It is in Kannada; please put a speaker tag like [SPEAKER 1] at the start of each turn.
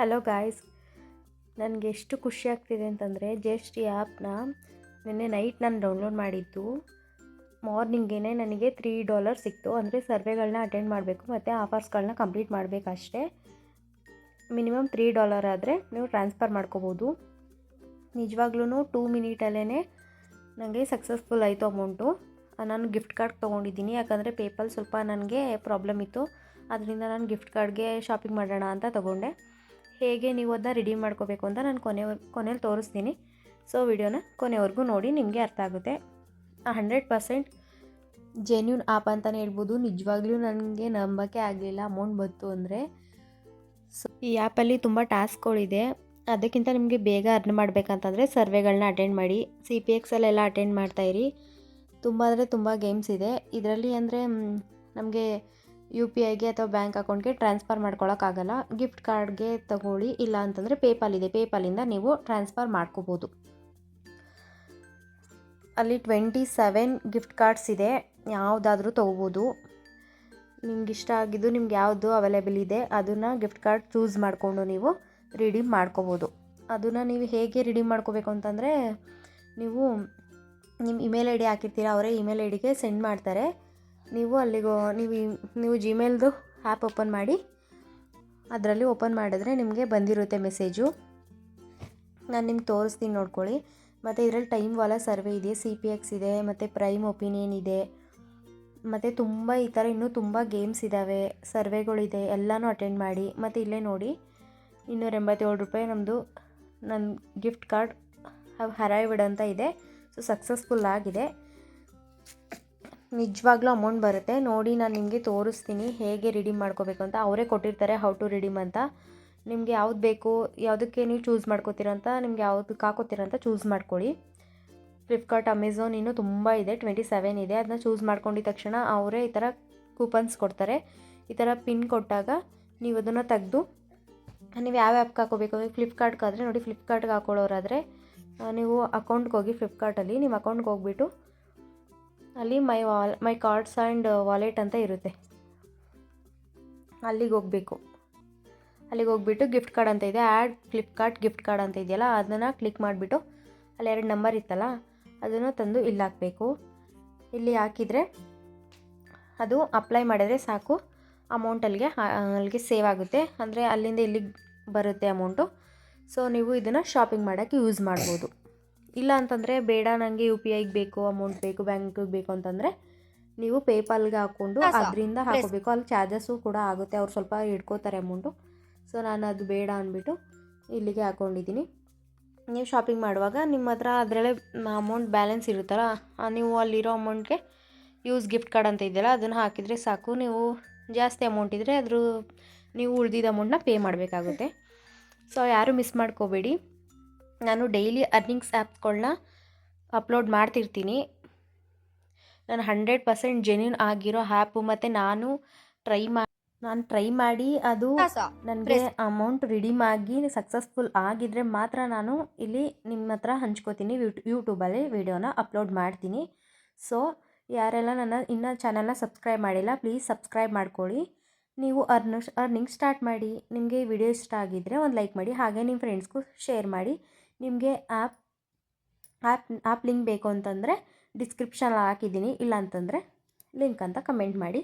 [SPEAKER 1] ಹಲೋ ಗಾಯ್ಸ್, ನನಗೆ ಎಷ್ಟು ಖುಷಿ ಆಗ್ತಿದೆ ಅಂತಂದರೆ ಜಸ್ಟ್ ಈ ಆ್ಯಪ್ನ ನಿನ್ನೆ ನೈಟ್ ನಾನು ಡೌನ್ಲೋಡ್ ಮಾಡಿದ್ದು. ಮಾರ್ನಿಂಗೇ ನನಗೆ $3 ಸಿಕ್ತು. ಅಂದರೆ ಸರ್ವೆಗಳನ್ನ ಅಟೆಂಡ್ ಮಾಡಬೇಕು ಮತ್ತು ಆಫರ್ಸ್ಗಳನ್ನ ಕಂಪ್ಲೀಟ್ ಮಾಡಬೇಕಷ್ಟೇ. ಮಿನಿಮಮ್ $3 ಆದರೆ ನೀವು ಟ್ರಾನ್ಸ್ಫರ್ ಮಾಡ್ಕೋಬೋದು. ನಿಜವಾಗ್ಲೂ 2 ಮಿನಿಟಲ್ಲೇ ನನಗೆ ಸಕ್ಸಸ್ಫುಲ್ ಆಯಿತು ಅಮೌಂಟು. ನಾನು ಗಿಫ್ಟ್ ಕಾರ್ಡ್ ತೊಗೊಂಡಿದ್ದೀನಿ, ಯಾಕಂದರೆ ಪೇಪಲ್ ಸ್ವಲ್ಪ ನನಗೆ ಪ್ರಾಬ್ಲಮ್ ಇತ್ತು. ಅದರಿಂದ ನಾನು ಗಿಫ್ಟ್ ಕಾರ್ಡ್ಗೆ ಶಾಪಿಂಗ್ ಮಾಡೋಣ ಅಂತ ತೊಗೊಂಡೆ. ಹೇಗೆ ನೀವು ಅದನ್ನ ರಿಡೀಮ್ ಮಾಡ್ಕೋಬೇಕು ಅಂತ ನಾನು ಕೊನೆಯಲ್ಲಿ ತೋರಿಸ್ತೀನಿ. ಸೊ ವಿಡಿಯೋನ ಕೊನೆವರೆಗೂ ನೋಡಿ, ನಿಮಗೆ ಅರ್ಥ ಆಗುತ್ತೆ. 100% ಜೆನ್ಯೂನ್ ಆ್ಯಪ್ ಅಂತಲೇ ಹೇಳ್ಬೋದು. ನಿಜವಾಗ್ಲೂ ನನಗೆ ನಂಬಕ್ಕೆ ಆಗಲಿಲ್ಲ ಅಮೌಂಟ್ ಬಂತು ಅಂದರೆ. ಸೊ ಈ ಆ್ಯಪಲ್ಲಿ ತುಂಬ ಟಾಸ್ಕ್ಗಳಿದೆ. ಅದಕ್ಕಿಂತ ನಿಮಗೆ ಬೇಗ ಅರ್ನ್ ಮಾಡಬೇಕಂತಂದರೆ ಸರ್ವೆಗಳನ್ನ ಅಟೆಂಡ್ ಮಾಡಿ. CPX ಅಲ್ಲೆಲ್ಲ ಅಟೆಂಡ್ ಮಾಡ್ತಾಯಿರಿ. ತುಂಬ ಅಂದರೆ ತುಂಬ ಗೇಮ್ಸ್ ಇದೆ ಇದರಲ್ಲಿ. ಅಂದರೆ ನಮಗೆ UPIಗೆ ಅಥವಾ ಬ್ಯಾಂಕ್ ಅಕೌಂಟ್ಗೆ ಟ್ರಾನ್ಸ್ಫರ್ ಮಾಡ್ಕೊಳ್ಳೋಕ್ಕಾಗಲ್ಲ. ಗಿಫ್ಟ್ ಕಾರ್ಡ್ಗೆ ತಗೊಳ್ಳಿ, ಇಲ್ಲ ಅಂತಂದರೆ ಪೇಪಾಲ್ ಇದೆ, ಪೇಪಾಲಿಂದ ನೀವು ಟ್ರಾನ್ಸ್ಫರ್ ಮಾಡ್ಕೋಬೋದು. ಅಲ್ಲಿ 27 ಗಿಫ್ಟ್ ಕಾರ್ಡ್ಸ್ ಇದೆ, ಯಾವುದಾದ್ರೂ ತೊಗೋಬೋದು. ನಿಮ್ಗೆ ಇಷ್ಟ ಆಗಿದ್ದು ನಿಮ್ಗೆ ಯಾವುದು ಅವೈಲೇಬಲ್ ಇದೆ ಅದನ್ನು ಗಿಫ್ಟ್ ಕಾರ್ಡ್ ಚೂಸ್ ಮಾಡಿಕೊಂಡು ನೀವು ರಿಡೀಮ್ ಮಾಡ್ಕೋಬೋದು. ಅದನ್ನು ನೀವು ಹೇಗೆ ರಿಡೀಮ್ ಮಾಡ್ಕೋಬೇಕು ಅಂತಂದರೆ, ನೀವು ನಿಮ್ಮ ಇಮೇಲ್ ID ಹಾಕಿರ್ತೀರ, ಅವರೇ ಇಮೇಲ್ IDಗೆ ಸೆಂಡ್ ಮಾಡ್ತಾರೆ. ನೀವು ಅಲ್ಲಿಗೆ ನೀವು ಜಿಮೇಲ್ದು ಆ್ಯಪ್ ಓಪನ್ ಮಾಡಿ, ಅದರಲ್ಲಿ ಓಪನ್ ಮಾಡಿದ್ರೆ ನಿಮಗೆ ಬಂದಿರುತ್ತೆ ಮೆಸೇಜು. ನಾನು ನಿಮ್ಗೆ ತೋರಿಸ್ತೀನಿ, ನೋಡ್ಕೊಳ್ಳಿ. ಮತ್ತು ಇದರಲ್ಲಿ ಟೈಮ್ ವಾಲ ಸರ್ವೆ ಇದೆ, CPX ಇದೆ, ಮತ್ತು ಪ್ರೈಮ್ ಒಪಿನಿಯನ್ ಇದೆ, ಮತ್ತು ತುಂಬ ಈ ಥರ ಇನ್ನೂ ತುಂಬ ಗೇಮ್ಸ್ ಇದ್ದಾವೆ, ಸರ್ವೆಗಳಿದೆ. ಎಲ್ಲನೂ ಅಟೆಂಡ್ ಮಾಡಿ. ಮತ್ತು ಇಲ್ಲೇ ನೋಡಿ, $287 ನಮ್ಮದು ನನ್ನ ಗಿಫ್ಟ್ ಕಾರ್ಡ್ ಅರೈವ್ಡ್ ಅಂತ ಇದೆ. ಸೊ ಸಕ್ಸಸ್ಫುಲ್ ಆಗಿದೆ. ನಿಜವಾಗ್ಲೂ ಅಮೌಂಟ್ ಬರುತ್ತೆ ನೋಡಿ. ನಾನು ನಿಮಗೆ ತೋರಿಸ್ತೀನಿ ಹೇಗೆ ರಿಡೀಮ್ ಮಾಡ್ಕೋಬೇಕು ಅಂತ. ಅವರೇ ಕೊಟ್ಟಿರ್ತಾರೆ ಹೌ ಟು ರಿಡೀಮ್ ಅಂತ. ನಿಮಗೆ ಯಾವ್ದು ಬೇಕು, ಯಾವುದಕ್ಕೆ ನೀವು ಚೂಸ್ ಮಾಡ್ಕೋತೀರಂತ, ನಿಮ್ಗೆ ಯಾವುದಕ್ಕೆ ಹಾಕೋತೀರಂತ ಚೂಸ್ ಮಾಡ್ಕೊಳ್ಳಿ. ಫ್ಲಿಪ್ಕಾರ್ಟ್, ಅಮೆಝಾನ್ ಇನ್ನೂ ತುಂಬ ಇದೆ, 27 ಇದೆ. ಅದನ್ನ ಚೂಸ್ ಮಾಡ್ಕೊಂಡಿದ್ದ ತಕ್ಷಣ ಅವರೇ ಈ ಥರ ಕೂಪನ್ಸ್ ಕೊಡ್ತಾರೆ. ಈ ಥರ ಪಿನ್ ಕೊಟ್ಟಾಗ ನೀವು ಅದನ್ನು ತೆಗೆದು ನೀವು ಯಾವ ಆ್ಯಪ್ಗೆ ಹಾಕೋಬೇಕು. ಫ್ಲಿಪ್ಕಾರ್ಟ್ಗಾದರೆ ನೋಡಿ, ಫ್ಲಿಪ್ಕಾರ್ಟ್ಗೆ ಹಾಕೊಳ್ಳೋರಾದರೆ ನೀವು ಅಕೌಂಟ್ಗೆ ಹೋಗಿ, ಫ್ಲಿಪ್ಕಾರ್ಟಲ್ಲಿ ನಿಮ್ಮ ಅಕೌಂಟ್ಗೆ ಹೋಗ್ಬಿಟ್ಟು ಅಲ್ಲಿ ಮೈ ಕಾರ್ಡ್ಸ್ ಆ್ಯಂಡ್ ವಾಲೆಟ್ ಅಂತ ಇರುತ್ತೆ, ಅಲ್ಲಿಗೆ ಹೋಗಬೇಕು. ಅಲ್ಲಿಗೆ ಹೋಗ್ಬಿಟ್ಟು ಗಿಫ್ಟ್ ಕಾರ್ಡ್ ಅಂತ ಇದೆ, ಆ್ಯಡ್ ಫ್ಲಿಪ್ಕಾರ್ಟ್ ಗಿಫ್ಟ್ ಕಾರ್ಡ್ ಅಂತ ಇದೆಯಲ್ಲ, ಅದನ್ನು ಕ್ಲಿಕ್ ಮಾಡಿಬಿಟ್ಟು ಅಲ್ಲಿ 2 ನಂಬರ್ ಇತ್ತಲ್ಲ ಅದನ್ನು ತಂದು ಇಲ್ಲಿ ಹಾಕಬೇಕು. ಇಲ್ಲಿ ಹಾಕಿದರೆ ಅದು ಅಪ್ಲೈ ಮಾಡಿದರೆ ಸಾಕು, ಅಮೌಂಟ್ ಅಲ್ಲಿಗೆ ಸೇವ್ ಆಗುತ್ತೆ. ಅಂದರೆ ಅಲ್ಲಿಂದ ಇಲ್ಲಿಗೆ ಬರುತ್ತೆ ಅಮೌಂಟು. ಸೊ ನೀವು ಇದನ್ನು ಶಾಪಿಂಗ್ ಮಾಡೋಕ್ಕೆ ಯೂಸ್ ಮಾಡ್ಬೋದು. ಇಲ್ಲ ಅಂತಂದರೆ ಬೇಡ, ನನಗೆ UPIಗೆ ಬೇಕು, ಅಮೌಂಟ್ ಬೇಕು, ಬ್ಯಾಂಕಿಗೆ ಬೇಕು ಅಂತಂದರೆ ನೀವು ಪೇಪಾಲ್ಗೆ ಹಾಕ್ಕೊಂಡು ಅದರಿಂದ ಹಾಕೋಬೇಕು. ಅಲ್ಲಿ ಚಾರ್ಜಸ್ಸು ಕೂಡ ಆಗುತ್ತೆ, ಅವ್ರು ಸ್ವಲ್ಪ ಹಿಡ್ಕೋತಾರೆ ಅಮೌಂಟು. ಸೊ ನಾನು ಅದು ಬೇಡ ಅಂದ್ಬಿಟ್ಟು ಇಲ್ಲಿಗೆ ಹಾಕ್ಕೊಂಡಿದ್ದೀನಿ. ನೀವು ಶಾಪಿಂಗ್ ಮಾಡುವಾಗ ನಿಮ್ಮ ಹತ್ರ ಅದರಲ್ಲೇ ಅಮೌಂಟ್ ಬ್ಯಾಲೆನ್ಸ್ ಇರುತ್ತಲ್ಲ, ನೀವು ಅಲ್ಲಿರೋ ಅಮೌಂಟ್ಗೆ ಯೂಸ್ ಗಿಫ್ಟ್ ಕಾರ್ಡ್ ಅಂತ ಇದೆಯಲ್ಲ ಅದನ್ನು ಹಾಕಿದರೆ ಸಾಕು. ನೀವು ಜಾಸ್ತಿ ಅಮೌಂಟ್ ಇದ್ದರೆ ನೀವು ಉಳಿದಿದ್ದ ಅಮೌಂಟನ್ನ ಪೇ ಮಾಡಬೇಕಾಗುತ್ತೆ. ಸೊ ಯಾರೂ ಮಿಸ್ ಮಾಡ್ಕೋಬೇಡಿ. ನಾನು ಡೈಲಿ ಅರ್ನಿಂಗ್ಸ್ ಆ್ಯಪ್ಸ್ಗಳನ್ನ ಅಪ್ಲೋಡ್ ಮಾಡ್ತಿರ್ತೀನಿ. ನಾನು 100% ಜೆನ್ಯೂನ್ ಆಗಿರೋ ಆ್ಯಪು. ಮತ್ತು ನಾನು ಟ್ರೈ ಮಾಡಿ ಅದು ನನಗೆ ಅಮೌಂಟ್ ರಿಡೀಮ್ ಆಗಿ ಸಕ್ಸಸ್ಫುಲ್ ಆಗಿದ್ದರೆ ಮಾತ್ರ ನಾನು ಇಲ್ಲಿ ನಿಮ್ಮ ಹತ್ರ ಹಂಚ್ಕೋತೀನಿ, ಯೂಟ್ಯೂಬಲ್ಲಿ ವೀಡಿಯೋನ ಅಪ್ಲೋಡ್ ಮಾಡ್ತೀನಿ. ಸೊ ಯಾರೆಲ್ಲ ನನ್ನ ಇನ್ನೂ ಚಾನಲ್ನ ಸಬ್ಸ್ಕ್ರೈಬ್ ಮಾಡಿಲ್ಲ, ಪ್ಲೀಸ್ ಸಬ್ಸ್ಕ್ರೈಬ್ ಮಾಡ್ಕೊಳ್ಳಿ. ನೀವು ಅರ್ನಿಂಗ್ ಸ್ಟಾರ್ಟ್ ಮಾಡಿ. ನಿಮಗೆ ಈ ವಿಡಿಯೋ ಇಷ್ಟ ಆಗಿದ್ದರೆ ಒಂದು ಲೈಕ್ ಮಾಡಿ, ಹಾಗೆ ನಿಮ್ಮ ಫ್ರೆಂಡ್ಸ್ಗೂ ಶೇರ್ ಮಾಡಿ. ನಿಮಗೆ ಆ್ಯಪ್ ಲಿಂಕ್ ಬೇಕು ಅಂತಂದರೆ ಡಿಸ್ಕ್ರಿಪ್ಷನಲ್ಲಿ ಹಾಕಿದ್ದೀನಿ, ಇಲ್ಲ ಅಂತಂದರೆ ಲಿಂಕ್ ಅಂತ ಕಮೆಂಟ್ ಮಾಡಿ.